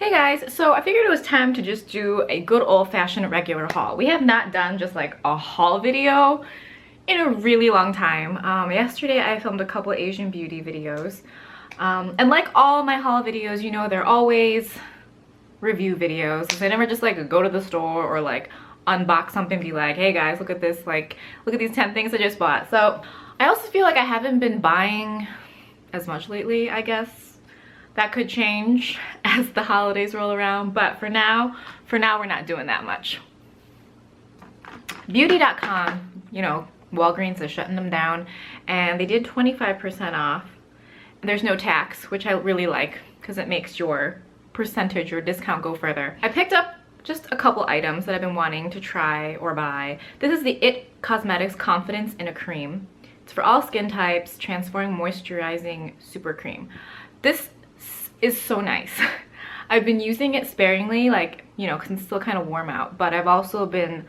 Hey guys, so I figured it was time to just do a good old-fashioned regular haul. We have not done just like a haul video in a really long time. Yesterday I filmed a couple Asian beauty videos. And like all my haul videos, you know, they're always review videos. So I never just like go to the store or like unbox something and be like, hey guys, look at this, like look at these 10 things I just bought. So I also feel like I haven't been buying as much lately, I guess. That could change as the holidays roll around, but for now we're not doing that much. Beauty.com, you know, Walgreens is shutting them down, and they did 25% off. There's no tax, which I really like because it makes your percentage or discount go further. I picked up just a couple items that I've been wanting to try or buy. This is the IT Cosmetics Confidence in a Cream. It's for all skin types, transforming moisturizing super cream. This is so nice. I've been using it sparingly, like, you know, because it's still kind of warm out, but I've also been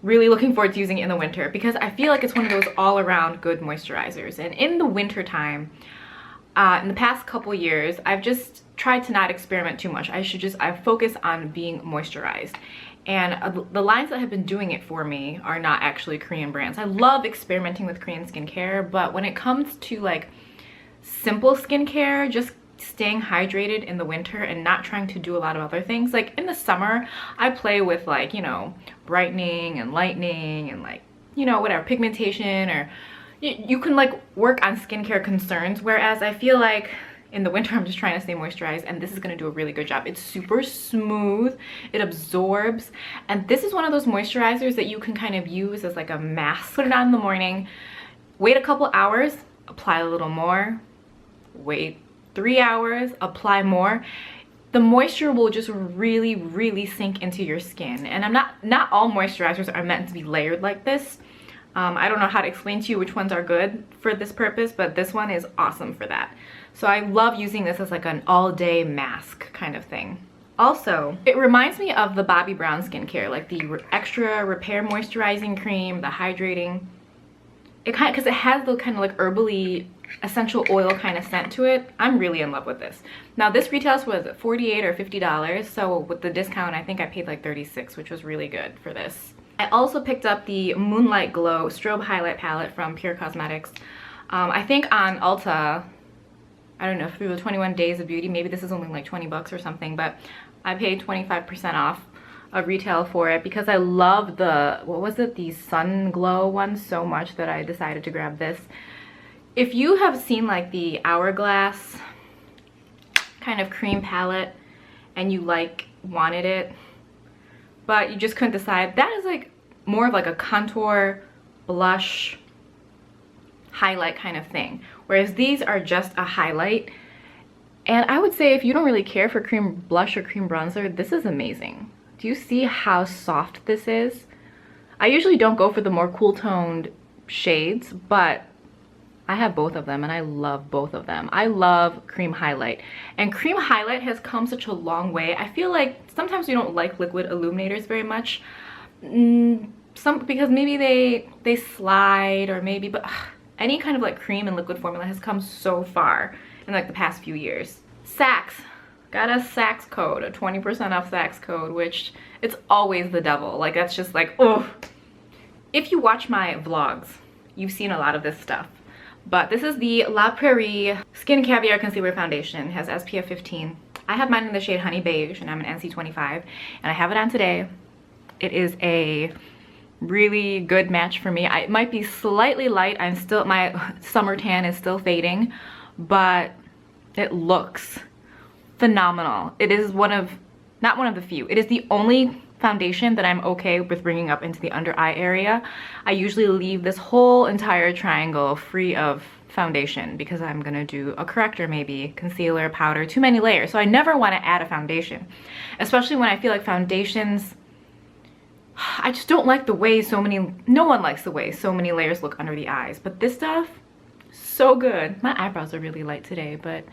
really looking forward to using it in the winter because I feel like it's one of those all-around good moisturizers. And in the winter time, in the past couple years, I've just tried to not experiment too much. I focus on being moisturized. And the lines that have been doing it for me are not actually Korean brands. I love experimenting with Korean skincare, but when it comes to like simple skincare, just staying hydrated in the winter and not trying to do a lot of other things. Like in the summer, I play with like, you know, brightening and lightening and like, you know, whatever, pigmentation, or you can like work on skincare concerns. Whereas I feel like in the winter, I'm just trying to stay moisturized, and this is gonna do a really good job. It's super smooth, it absorbs, and this is one of those moisturizers that you can kind of use as like a mask. Put it on in the morning, wait a couple hours, apply a little more, wait 3 hours, apply more. The moisture will just really sink into your skin. And not all moisturizers are meant to be layered like this. I don't know how to explain to you which ones are good for this purpose, but this one is awesome for that. So I love using this as like an all-day mask kind of thing. Also, it reminds me of the Bobbi Brown skincare, like the extra repair moisturizing cream, the hydrating. It kind of, because it has the kind of like herbally essential oil kind of scent to it. I'm really in love with this. Now this retails was $48 or $50, so with the discount I think I paid like $36, which was really good for this. I also picked up the Moonlight Glow Strobe Highlight Palette from Pure Cosmetics. I think on Ulta, I don't know, through the 21 Days of Beauty, maybe this is only like 20 bucks or something, but I paid 25% off of retail for it because I love the, what was it, the Sun Glow one so much that I decided to grab this. If you have seen like the Hourglass kind of cream palette and you like wanted it, but you just couldn't decide, that is like more of like a contour, blush, highlight kind of thing. Whereas these are just a highlight. And I would say if you don't really care for cream blush or cream bronzer, this is amazing. Do you see how soft this is? I usually don't go for the more cool toned shades, but I have both of them and I love both of them. I love cream highlight, and cream highlight has come such a long way. I feel like sometimes we don't like liquid illuminators very much, because maybe they slide, or maybe, but any kind of like cream and liquid formula has come so far in like the past few years. Saks, got a Saks code, a 20% off Saks code, which it's always the devil. Like that's just like, oh. If you watch my vlogs, you've seen a lot of this stuff. But this is the La Prairie Skin Caviar Concealer Foundation. It has SPF 15. I have mine in the shade Honey Beige, and I'm an NC 25, and I have it on today. It is a really good match for me. It might be slightly light. My summer tan is still fading, but it looks phenomenal. It is not one of the few. It is the only foundation that I'm okay with bringing up into the under eye area. I usually leave this whole entire triangle free of foundation because I'm gonna do a corrector, maybe concealer, powder, too many layers. So I never want to add a foundation, especially when I feel like foundations, I just don't like the way no one likes the way so many layers look under the eyes. But this stuff, so good. My eyebrows are really light today, but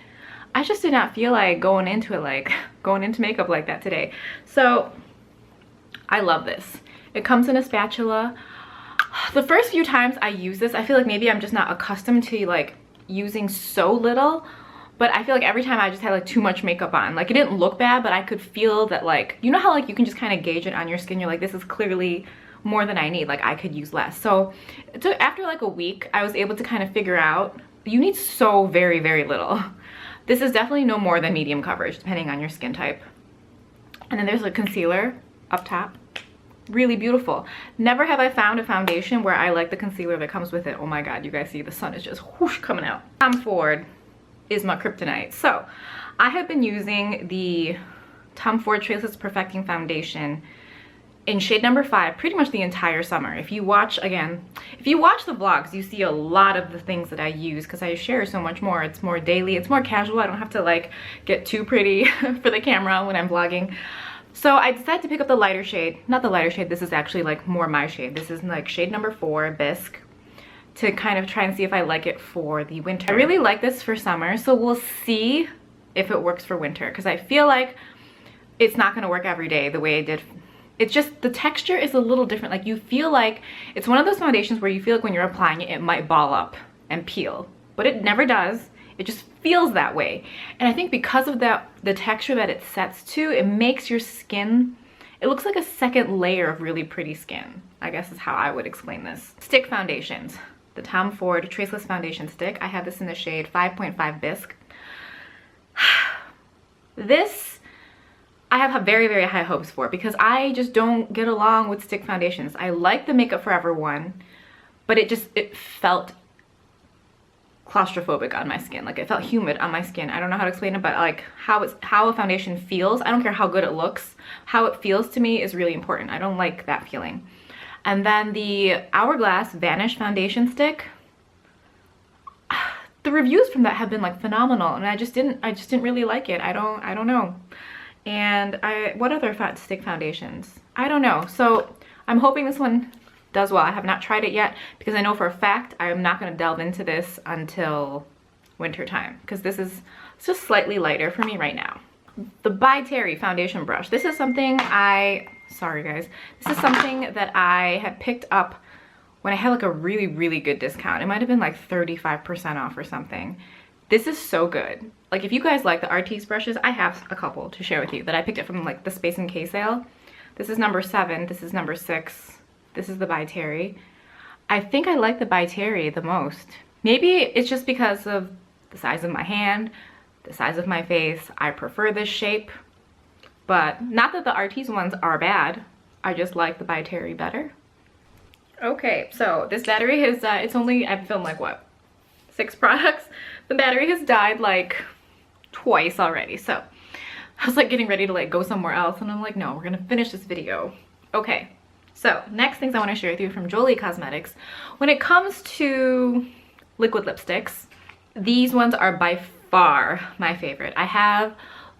I just did not feel like going into makeup like that today. So I love this. It comes in a spatula. The first few times I use this, I feel like maybe I'm just not accustomed to like using so little, but I feel like every time I just had like too much makeup on. Like it didn't look bad, but I could feel that, like, you know how like you can just kind of gauge it on your skin. You're like, this is clearly more than I need, like I could use less. So after like a week, I was able to kind of figure out you need so very, very little. This is definitely no more than medium coverage depending on your skin type. And then there's a concealer up top. Really beautiful. Never have I found a foundation where I like the concealer that comes with it. Oh my god, you guys see the sun is just whoosh coming out. Tom Ford is my kryptonite. So I have been using the Tom Ford Traceless Perfecting Foundation in shade number 5 pretty much the entire summer. If you watch, again, if you watch the vlogs, you see a lot of the things that I use because I share so much more. It's more daily, it's more casual. I don't have to like get too pretty for the camera when I'm vlogging. So I decided to pick up the lighter shade. Not the lighter shade, this is actually like more my shade. This is like shade number 4, Bisque, to kind of try and see if I like it for the winter. I really like this for summer, so we'll see if it works for winter because I feel like it's not gonna work every day the way it did. It's just the texture is a little different. Like you feel like it's one of those foundations where you feel like when you're applying it, it might ball up and peel, but it never does. It just feels that way. And I think because of that, the texture that it sets to, it makes your skin, it looks like a second layer of really pretty skin, I guess is how I would explain this. Stick foundations. The Tom Ford Traceless Foundation Stick. I have this in the shade 5.5 Bisque. This I have very, very high hopes for because I just don't get along with stick foundations. I like the Makeup Forever one, but it felt claustrophobic on my skin. Like it felt humid on my skin. I don't know how to explain it, but like how a foundation feels, I don't care how good it looks, how it feels to me is really important. I don't like that feeling. And then the Hourglass Vanish Foundation Stick, the reviews from that have been like phenomenal, and I just didn't really like it. I don't know. And what other stick foundations? I don't know. So I'm hoping this one does well. I have not tried it yet because I know for a fact I am not going to delve into this until winter time because it's just slightly lighter for me right now. The By Terry foundation brush. This is something sorry guys. This is something that I had picked up when I had like a really, really good discount. It might have been like 35% off or something. This is so good. Like if you guys like the Artis brushes, I have a couple to share with you that I picked up from like the Space and K sale. This is number 7, this is number 6, this is the By Terry. I think I like the By Terry the most. Maybe it's just because of the size of my hand, the size of my face. I prefer this shape, but not that the Artis ones are bad. I just like the By Terry better. Okay, so this battery has, I've filmed like what, 6 products? The battery has died like twice already, so I was like getting ready to like go somewhere else, and I'm like, no, we're gonna finish this video. Okay, so next things I want to share with you from Jolii Cosmetics. When it comes to liquid lipsticks, these ones are by far my favorite. I have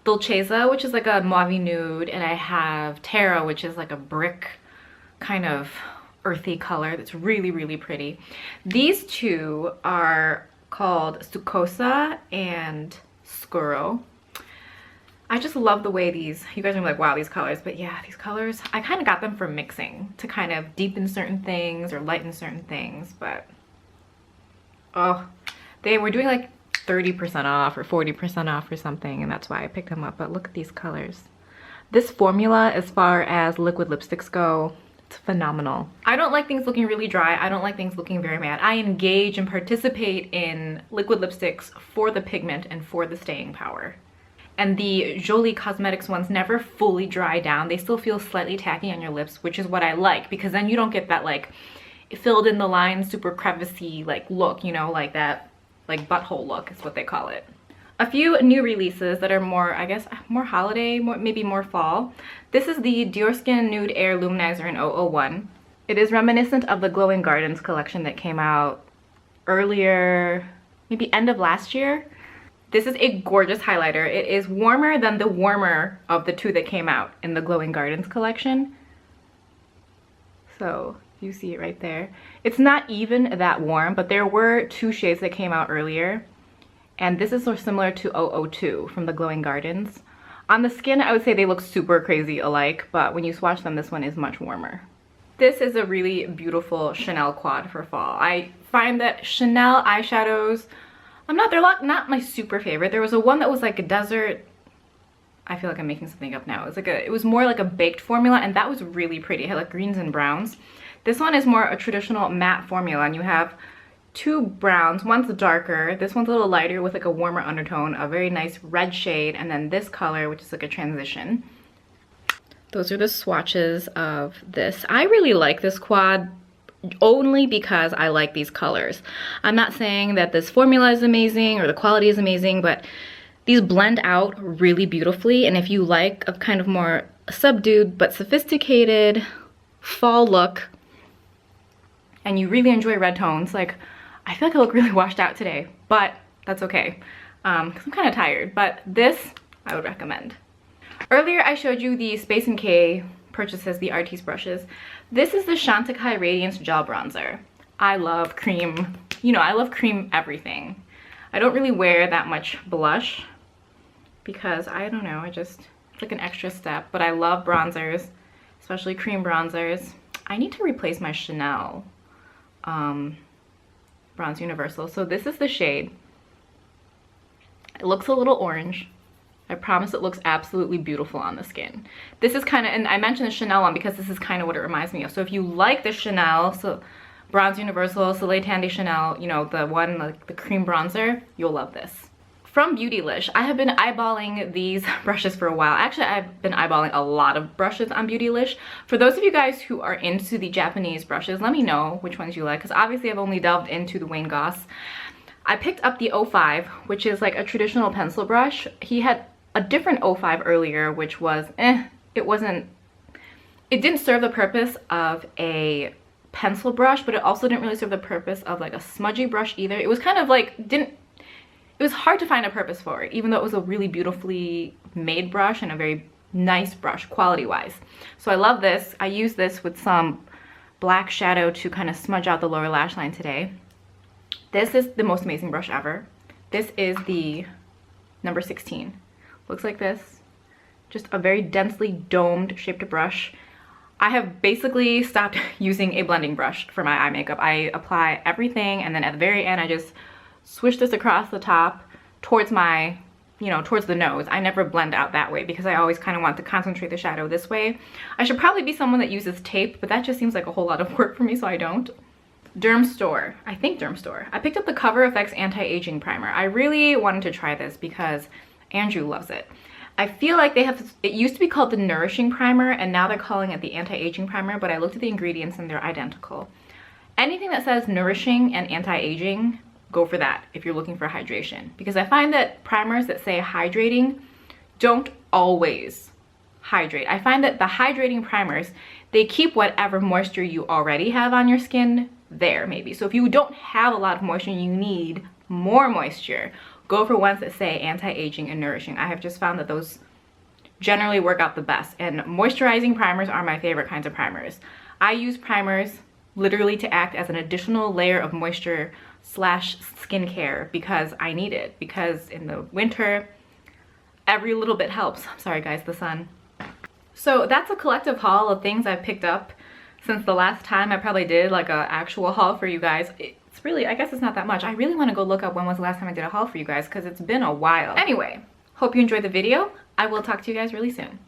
Dolcezza, which is like a mauve nude, and I have Terra, which is like a brick kind of earthy color that's really, really pretty. These two are called Sucosa and Scuro. I just love the way these, you guys are like, wow, these colors, but yeah, these colors, I kind of got them for mixing to kind of deepen certain things or lighten certain things, but oh, they were doing like 30% off or 40% off or something, and that's why I picked them up. But look at these colors. This formula, as far as liquid lipsticks go, it's phenomenal. I don't like things looking really dry. I don't like things looking very matte. I engage and participate in liquid lipsticks for the pigment and for the staying power. And the Jolii Cosmetics ones never fully dry down. They still feel slightly tacky on your lips, which is what I like, because then you don't get that like filled in the lines, super crevicey like look, you know, like that like butthole look is what they call it. A few new releases that are more, I guess, more holiday, maybe more fall. This is the Dior Skin Nude Air Luminizer in 001. It is reminiscent of the Glowing Gardens collection that came out earlier, maybe end of last year. This is a gorgeous highlighter. It is warmer than the warmer of the two that came out in the Glowing Gardens collection. So you see it right there. It's not even that warm, but there were 2 shades that came out earlier. And this is so similar to 002 from the Glowing Gardens. On the skin, I would say they look super crazy alike, but when you swatch them, this one is much warmer. This is a really beautiful Chanel quad for fall. I find that Chanel eyeshadows they're not my super favorite. There was a one that was like a desert. I feel like I'm making something up now. It was more like a baked formula, and that was really pretty. It had like greens and browns. This one is more a traditional matte formula, and you have two browns. One's darker, this one's a little lighter with like a warmer undertone, a very nice red shade, and then this color, which is like a transition. Those are the swatches of this. I really like this quad only because I like these colors. I'm not saying that this formula is amazing or the quality is amazing, but these blend out really beautifully. And if you like a kind of more subdued but sophisticated fall look and you really enjoy red tones, like, I feel like I look really washed out today, but that's okay because I'm kind of tired. But this I would recommend. Earlier I showed you the Space & K purchases, the Artis brushes. This is the Chantecaille Radiance Gel Bronzer. I love cream, you know, I love cream everything. I don't really wear that much blush because I don't know, it's like an extra step, but I love bronzers, especially cream bronzers. I need to replace my Chanel Bronze Universal. So this is the shade. It looks a little orange. I promise it looks absolutely beautiful on the skin. This is kind of, and I mentioned the Chanel one because this is kind of what it reminds me of. So if you like the Chanel, so Bronze Universal, Soleil Tan de Chanel, you know, the one, like the cream bronzer, you'll love this. From Beautylish, I have been eyeballing these brushes for a while. Actually, I've been eyeballing a lot of brushes on Beautylish. For those of you guys who are into the Japanese brushes, let me know which ones you like, because obviously I've only delved into the Wayne Goss. I picked up the 05, which is like a traditional pencil brush. He had a different 05 earlier, which was, it didn't serve the purpose of a pencil brush, but it also didn't really serve the purpose of like a smudgy brush either. It was kind of like, it was hard to find a purpose for it, even though it was a really beautifully made brush and a very nice brush quality wise. So I love this. I use this with some black shadow to kind of smudge out the lower lash line today. This is the most amazing brush ever. This is the number 16. Looks like this. Just a very densely domed shaped brush. I have basically stopped using a blending brush for my eye makeup. I apply everything, and then at the very end I just swish this across the top towards my, you know, towards the nose. I never blend out that way because I always kind of want to concentrate the shadow this way. I should probably be someone that uses tape, but that just seems like a whole lot of work for me, so I don't. Dermstore, I think Dermstore. I picked up the Cover FX Anti-Aging Primer. I really wanted to try this because Andrew loves it. I feel like they have, it used to be called the Nourishing Primer, and now they're calling it the Anti-Aging Primer, but I looked at the ingredients and they're identical. Anything that says nourishing and anti-aging, go for that if you're looking for hydration. Because I find that primers that say hydrating don't always hydrate. I find that the hydrating primers, they keep whatever moisture you already have on your skin there maybe. So if you don't have a lot of moisture and you need more moisture, go for ones that say anti-aging and nourishing. I have just found that those generally work out the best. And moisturizing primers are my favorite kinds of primers. I use primers literally to act as an additional layer of moisture slash skincare because I need it. Because in the winter, every little bit helps. Sorry guys, the sun. So that's a collective haul of things I've picked up since the last time I probably did like a actual haul for you guys. It's really, I guess it's not that much. I really want to go look up when was the last time I did a haul for you guys because it's been a while. Anyway, hope you enjoyed the video. I will talk to you guys really soon.